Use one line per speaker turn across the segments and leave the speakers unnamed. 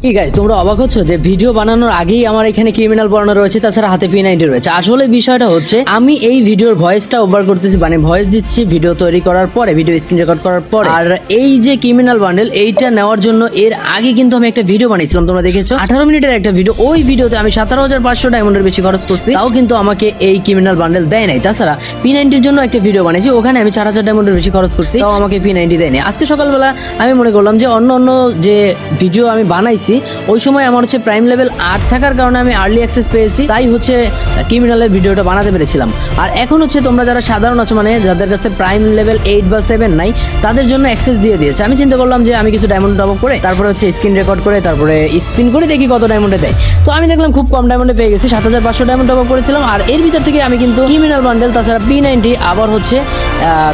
কি গাইস, তোমরা অবাক হচ্ছ যে ভিডিও বানানোর আগেই আমার এখানে ক্রিমিনাল পড়ানো রয়েছে, তাছাড়া হাতে P90 রয়েছে। আসলে বিষয়টা হচ্ছে আমি এই ভিডিওর ভয়েসটা ওভার করতেছি, মানে ভয়েস দিচ্ছি ভিডিও তৈরি করার পরে, ভিডিও স্ক্রিন রেকর্ড করার পরে। আর এই যে ক্রিমিনাল বান্ডেল এইটা নেওয়ার জন্য এর আগে কিন্তু আমি একটা ভিডিও বানিয়েছিলাম, তোমরা দেখেছো 18 মিনিটের একটা ভিডিও। ওই ভিডিওতে আমি 17,500 ডায়মন্ডের বেশি খরচ করছি, তাও কিন্তু আমাকে এই ক্রিমিনাল বান্ডেল দেয় নাই। তাছাড়া P90 জন্য একটা ভিডিও বানিয়েছি, ওখানে আমি 4,000 ডায়মন্ডের বেশি খরচ করছি, তাও আমাকে P90 দেয় নাই। আজকে সকালবেলা আমি মনে করলাম যে অন্য যে ভিডিও আমি বানাইছি ওই সময় আমার হচ্ছে প্রাইম লেভেল 8 থাকার কারণে আমি আর্লি অ্যাক্সেস পেয়েছি, তাই হচ্ছে ক্রিমিনালের ভিডিওটা বানাতে পেরেছিলাম। আর এখন হচ্ছে তোমরা যারা সাধারণ আছো, মানে যাদের কাছে প্রাইম লেভেল 8 বা 7 নাই, তাদের জন্য অ্যাক্সেস দিয়ে দিয়েছে। আমি চিন্তা করলাম যে আমি কিছু ডায়মন্ড টপ আপ করে তারপরে হচ্ছে স্ক্রিন রেকর্ড করে তারপরে স্পিন করে দেখি কত ডায়মন্ডে দেয়। তো আমি দেখলাম খুব কম ডায়মন্ডে পেয়ে গেছি, 7,500 ডায়মন্ড টপ আপ করেছিলাম। আর এর ভিতর থেকে আমি কিন্তু ক্রিমিনাল বান্ডেল তাছাড়া P90 আবার হচ্ছে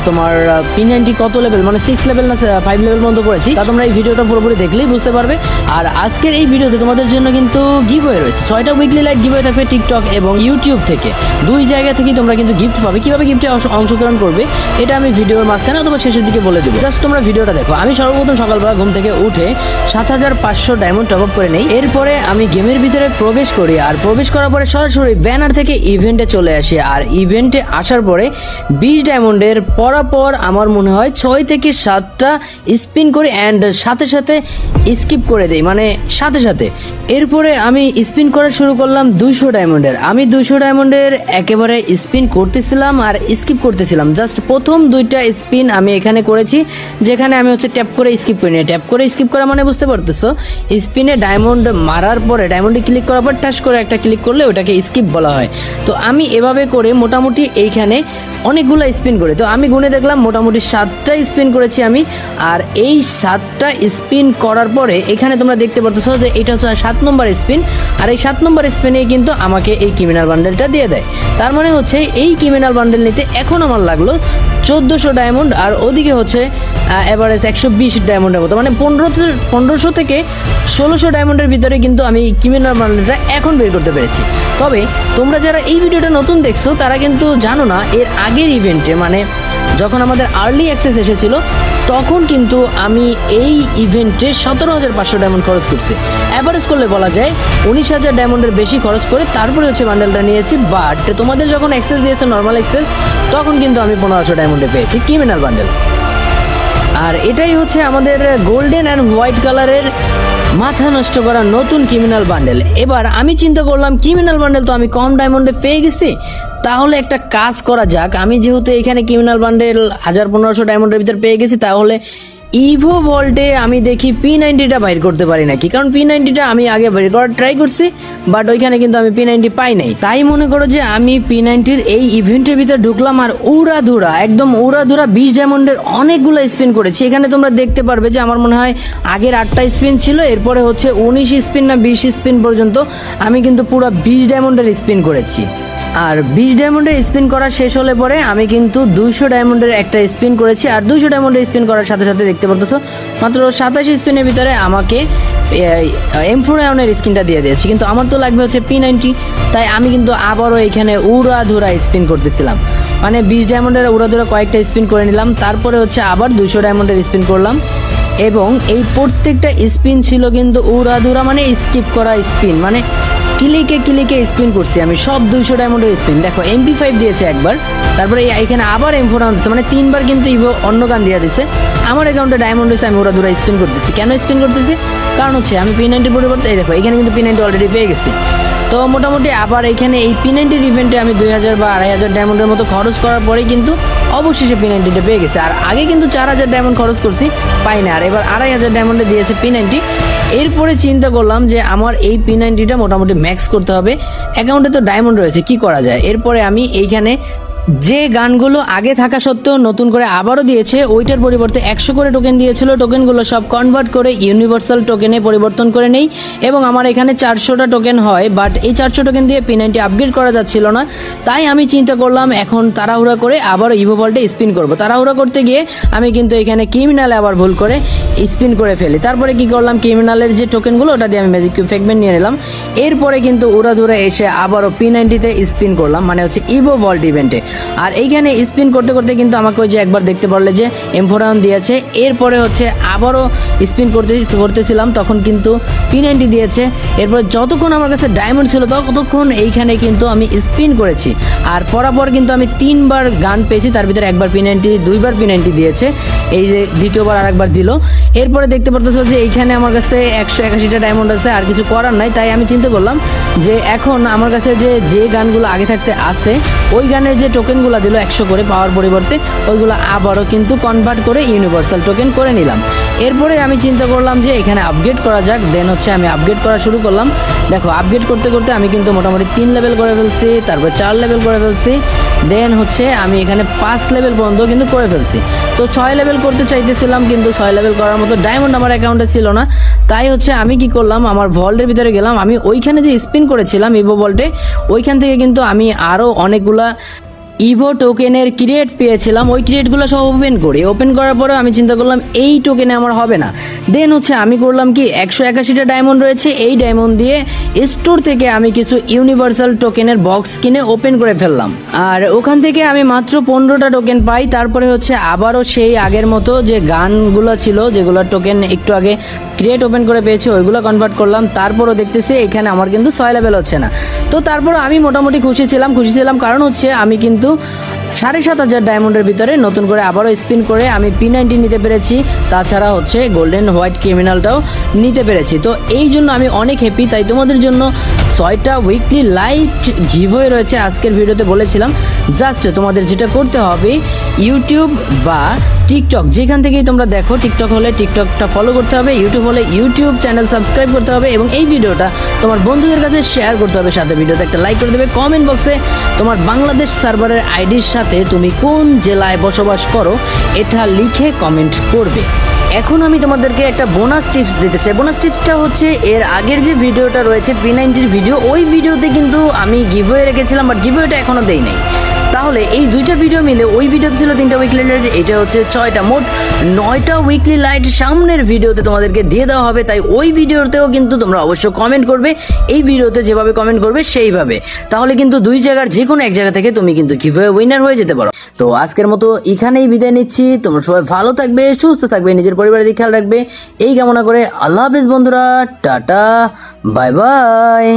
তোমার P90 কত লেভেল, মানে 6 লেভেল না 5 লেভেল পর্যন্ত করেছি। তা তোমরা এই ভিডিওটা পুরোপুরি দেখলেই বুঝতে পারবে। আর আজকের এই ভিডিওতে তোমাদের জন্য কিন্তু গিভওয়ে রয়েছে, 6টা উইকলি লাইট গিভওয়ে থাকবে টিকটক এবং ইউটিউব থেকে। দুই জায়গা থেকে তোমরা কিন্তু গিফট পাবে। কিভাবে গিফটে অংশগ্রহণ করবে এটা আমি ভিডিওর মাঝখানে অথবা শেষের দিকে বলে দেবো, জাস্ট তোমরা ভিডিওটা দেখো। আমি সর্বপ্রথম সকালবেলা ঘুম থেকে উঠে 7,500 ডায়মন্ড টপ আপ করে নেই। এরপরে আমি গেমের ভিতরে প্রবেশ করি, আর প্রবেশ করার পরে সরাসরি ব্যানার থেকে ইভেন্টে চলে আসি। আর ইভেন্টে আসার পরে 20 ডায়মন্ডের পরাপর আমার মনে হয় 6 থেকে 7টা স্পিন করি অ্যান্ড সাথে সাথে স্কিপ করে দেই, মানে সাথে সাথে। এরপরে আমি স্পিন করা শুরু করলাম 200 ডায়মন্ডের। আমি 200 ডায়মন্ডের একেবারে স্পিন করতেছিলাম আর স্কিপ করতেছিলাম। জাস্ট প্রথম 2টা স্পিন আমি এখানে করেছি, যেখানে আমি হচ্ছে ট্যাপ করে স্কিপ করি না। ট্যাপ করে স্কিপ করা মানে বুঝতে পারতেছো, স্পিনে ডায়মন্ড মারার পরে ডায়মন্ডে ক্লিক করার পর টাচ করে একটা ক্লিক করলে ওটাকে স্কিপ বলা হয়। তো আমি এভাবে করে মোটামুটি এইখানে অনেকগুলো স্পিন করি। তো আমি গুনে দেখলাম মোটামুটি 7টা স্পিন করেছি আমি। আর এই 7টা স্পিন করার পরে এখানে তোমরা দেখতে পারতেছো যে এটা হচ্ছে 7 নম্বর স্পিন। আর এই 7 নম্বর স্পিনে কিন্তু আমাকে এই ক্রিমিনাল বান্ডেলটা দিয়ে দেয়। তার মানে হচ্ছে এই ক্রিমিনাল বান্ডেল নিতে এখন আমার লাগলো 1400 ডায়মন্ড, আর ওদিকে হচ্ছে এভারেজ 120 ডায়মন্ডের মতো, মানে 1500 থেকে 1600 ডায়মন্ডের ভিতরে কিন্তু আমি ক্রিমিনাল বান্ডেলটা এখন বের করতে পেরেছি। তবে তোমরা যারা এই ভিডিওটা নতুন দেখছো তারা কিন্তু জানো না, এর আগের ইভেন্টে মানে যখন আমাদের আর্লি অ্যাক্সেস এসেছিল তখন কিন্তু আমি এই ইভেন্টে 17,500 ডায়মন্ড খরচ করছি। অ্যাভারেজ করলে বলা যায় 19,000 ডায়মন্ডের বেশি খরচ করে তারপরে হচ্ছে বান্ডেলটা নিয়েছি। বাট তোমাদের যখন অ্যাক্সেস দিয়েছে নর্মাল অ্যাক্সেস, তখন কিন্তু আমি 1500 ডায়মন্ডে পেয়েছি ক্রিমিনাল বান্ডেল। আর এটাই হচ্ছে আমাদের গোল্ডেন অ্যান্ড হোয়াইট কালারের মাথা নষ্ট করা নতুন ক্রিমিনাল বান্ডেল। এবার আমি চিন্তা করলাম ক্রিমিনাল বান্ডেল তো আমি কম ডায়মন্ডে পেয়ে গেছি, তাহলে একটা কাজ করা যাক। আমি যেহেতু এখানে ক্রিমিনাল বান্ডেল 1500 ডায়মন্ডের ভিতর পেয়ে গেছি, তাহলে ইভো ভল্টে আমি দেখি P90টা বাইর করতে পারি নাকি। কারণ P90টা আমি আগে বের করার ট্রাই করছি, বাট ওইখানে কিন্তু আমি P90 পাই নাই। তাই মনে করো যে আমি P90-র এই ইভেন্টের ভিতরে ঢুকলাম আর একদম উড়াধুরা 20 ডায়মন্ডের অনেকগুলো স্পিন করেছি। এখানে তোমরা দেখতে পারবে যে আমার মনে হয় আগের 8টা স্পিন ছিল, এরপরে হচ্ছে 19 স্পিন না 20 স্পিন পর্যন্ত আমি কিন্তু পুরো 20 ডায়মন্ডের স্পিন করেছি। আর 20 ডায়মন্ডের স্পিন করা শেষ হলে পরে আমি কিন্তু 200 ডায়মন্ডের একটা স্পিন করেছি। আর 200 ডায়মন্ডের স্পিন করার সাথে সাথে দেখতে পারতেছো মাত্র 27 স্পিনের ভিতরে আমাকে M4 আয়নের স্কিনটা দিয়ে দিয়েছি। কিন্তু আমার তো লাগবে হচ্ছে P90, তাই আমি কিন্তু আবারও এখানে উড়াধুরা স্পিন করতেছিলাম, মানে 20 ডায়মন্ডের উড়াধুরা কয়েকটা স্পিন করে নিলাম। তারপরে হচ্ছে আবার 200 ডায়মন্ডের স্পিন করলাম, এবং এই প্রত্যেকটা স্পিন ছিল কিন্তু উড়াধুরা, মানে স্কিপ করা স্পিন, মানে ক্লিকে স্পিন করছি আমি সব 200 ডায়মন্ডের স্পিন। দেখো MP5 দিয়েছে একবার, তারপরে এখানে আবার M4 আনতেছে, মানে 3বার কিন্তু ইভো অন্য গান দিয়ে দিছে। আমার অ্যাকাউন্টে ডায়মন্ড হয়েছে, আমি ওরা স্পিন করতেছি। কেন স্পিন করতেছি? কারণ হচ্ছে আমি P90 পরিবর্তে এই দেখো এখানে কিন্তু P90 অলরেডি পেয়ে গেছি। তো মোটামুটি আবার এখানে এই P90 ইভেন্টে আমি 2000 বা 2500 ডায়মন্ডের মতো খরচ করার পরেই কিন্তু অবশেষে P90টা পেয়ে গেছে। আর আগে কিন্তু 4000 ডায়মন্ড খরচ করছি, পাই না। আর এবার 2500 ডায়মন্ডে দিয়েছে P90। এরপরে চিন্তা করলাম যে আমার এই P90টা মোটামুটি ম্যাক্স করতে হবে। অ্যাকাউন্টে তো ডায়মন্ড রয়েছে, কি করা যায়? এরপরে আমি এইখানে যে গানগুলো আগে থাকা সত্ত্বেও নতুন করে আবারও দিয়েছে, ওইটার পরিবর্তে 100 করে টোকেন দিয়েছিল, টোকেনগুলো সব কনভার্ট করে ইউনিভার্সাল টোকেনে পরিবর্তন করে নেই। এবং আমার এখানে 400টা টোকেন হয়, বাট এই 400 টোকেন দিয়ে P90 আপগ্রেড করা যাচ্ছিল না। তাই আমি চিন্তা করলাম এখন তাড়াহুড়া করে আবার ইভো ভল্টে স্পিন করব। তাড়াহুড়া করতে গিয়ে আমি কিন্তু এখানে ক্রিমিনালে আবার ভুল করে স্পিন করে ফেলি। তারপরে কি করলাম, ক্রিমিনালের যে টোকেনগুলো ওটা দিয়ে আমি ম্যাজিক কিউব ফ্র্যাগমেন্ট নিয়ে নিলাম। এরপরে কিন্তু উড়াধুরা এসে আবারও P90-তে স্পিন করলাম, মানে হচ্ছে ইভো ভল্ট ইভেন্টে। আর এইখানে স্পিন করতে করতে কিন্তু আমাকে ওই যে একবার দেখতে পারলে যে M4 দিয়েছে। এরপরে হচ্ছে আবারও স্পিন করতেছিলাম, তখন কিন্তু P90 দিয়েছে। এরপর যতক্ষণ আমার কাছে ডায়মন্ড ছিল ততক্ষণ এইখানে কিন্তু আমি স্পিন করেছি। আর পরাপর কিন্তু আমি 3বার গান পেয়েছি, তার ভিতরে একবার P90, 2বার P90 দিয়েছে, এই যে দ্বিতীয়বার আরেকবার দিল। এরপরে দেখতে পারতেছো যে এইখানে আমার কাছে 181টা ডায়মন্ড আছে, আর কিছু করার নাই। তাই আমি চিন্তা করলাম যে এখন আমার কাছে যে গানগুলো আগে থাকতে আছে ওই গানের যে টোকেনগুলো দিল 100 করে পাওয়ার পরিবর্তে, ওইগুলো আবারও কিন্তু কনভার্ট করে ইউনিভার্সাল টোকেন করে নিলাম। এরপরে আমি চিন্তা করলাম যে এখানে আপগ্রেড করা যাক। দেন হচ্ছে আমি আপগ্রেড করা শুরু করলাম। দেখো আপগ্রেড করতে করতে আমি কিন্তু মোটামুটি 3 লেভেল করে ফেলছি, তারপরে 4 লেভেল করে ফেলছি। দেন হচ্ছে আমি এখানে 5 লেভেল পর্যন্ত কিন্তু করে ফেলছি। তো 6 লেভেল করতে চাইতেছিলাম, কিন্তু 6 লেভেল করার মতো ডায়মন্ড আমার অ্যাকাউন্টে ছিল না। তাই হচ্ছে আমি কি করলাম, আমার ভল্টের ভিতরে গেলাম। আমি ওইখানে যে স্পিন করেছিলাম ইভো ভল্টে, ওইখান থেকে কিন্তু আমি আরও অনেকগুলা ইভো টোকেনের ক্রিয়েট পেয়েছিলাম। ওই ক্রিয়েটগুলো সব ওপেন করার পরে আমি চিন্তা করলাম এই টোকেনে আমার হবে না। দেন হচ্ছে আমি করলাম কি, 181টা ডায়মন্ড রয়েছে, এই ডায়মন্ড দিয়ে স্টোর থেকে আমি কিছু ইউনিভার্সাল টোকেনের বক্স কিনে ওপেন করে ফেললাম। আর ওখান থেকে আমি মাত্র 15টা টোকেন পাই। তারপরে হচ্ছে আবারও সেই আগের মতো যে গানগুলো ছিল, যেগুলো টোকেন একটু আগে ক্রিয়েট ওপেন করে পেয়েছি, ওইগুলো কনভার্ট করলাম। তারপরও দেখতেছি এখানে আমার কিন্তু 6 লেভেল হচ্ছে না। তো তারপর আমি মোটামুটি খুশি ছিলাম, কারণ হচ্ছে আমি কিন্তু 7,500 ডায়মন্ডের ভিতরে নতুন করে আবারও স্পিন করে আমি P90 নিতে পেরেছি। তাছাড়া হচ্ছে গোল্ডেন হোয়াইট ক্রিমিনালটাও নিতে পেরেছি। তো এই জন্য আমি অনেক হ্যাপি। তাই তোমাদের জন্য 6টা উইকলি লাইট গিভওয়ে রয়েছে আজকের ভিডিওতে বলেছিলাম। জাস্ট তোমাদের যেটা করতে হবে, ইউটিউব বা টিকটক যেখান থেকেই তোমরা দেখো, টিকটক হলে টিকটকটা ফলো করতে হবে, ইউটিউব হলে ইউটিউব চ্যানেল সাবস্ক্রাইব করতে হবে, এবং এই ভিডিওটা তোমার বন্ধুদের কাছে শেয়ার করতে হবে। সাথে ভিডিওতে একটা লাইক করে দেবে। কমেন্ট বক্সে তোমার বাংলাদেশ সার্ভারের আইডির সাথে তুমি কোন জেলায় বসবাস করো এটা লিখে কমেন্ট করবে। এখন আমি তোমাদেরকে একটা বোনাস টিপস দিতে চাই। বোনাস টিপসটা হচ্ছে, এর আগের যে ভিডিওটা রয়েছে P90-র ভিডিও, ওই ভিডিওতে কিন্তু আমি গিভওয়ে রেখেছিলাম, বাট গিভওয়েটা এখনও দেই নাই। তাহলে এই দুইটা ভিডিও মিলে, ওই ভিডিওতে ছিল 3টা উইকলি লাইট, এটা হচ্ছে 6টা, মোট 9টা উইকলি লাইট সামনের ভিডিওতে তোমাদেরকে দিয়ে দেওয়া হবে। তাই ওই ভিডিওতেও কিন্তু তোমরা অবশ্যই কমেন্ট করবে, এই ভিডিওতে যেভাবে কমেন্ট করবে সেইভাবে। তাহলে কিন্তু দুই জায়গার যে কোনো এক জায়গা থেকে তুমি কিন্তু গিভওয়ে উইনার হয়ে যেতে পারো। তো আজকের মতো এখানেই বিদায় নিচ্ছি। তোমরা সবাই ভালো থাকবে, সুস্থ থাকবে, নিজের পরিবারের দিকে খেয়াল রাখবে, এই কামনা করে আল্লাহ হাফেজ বন্ধুরা। Tata, bye bye.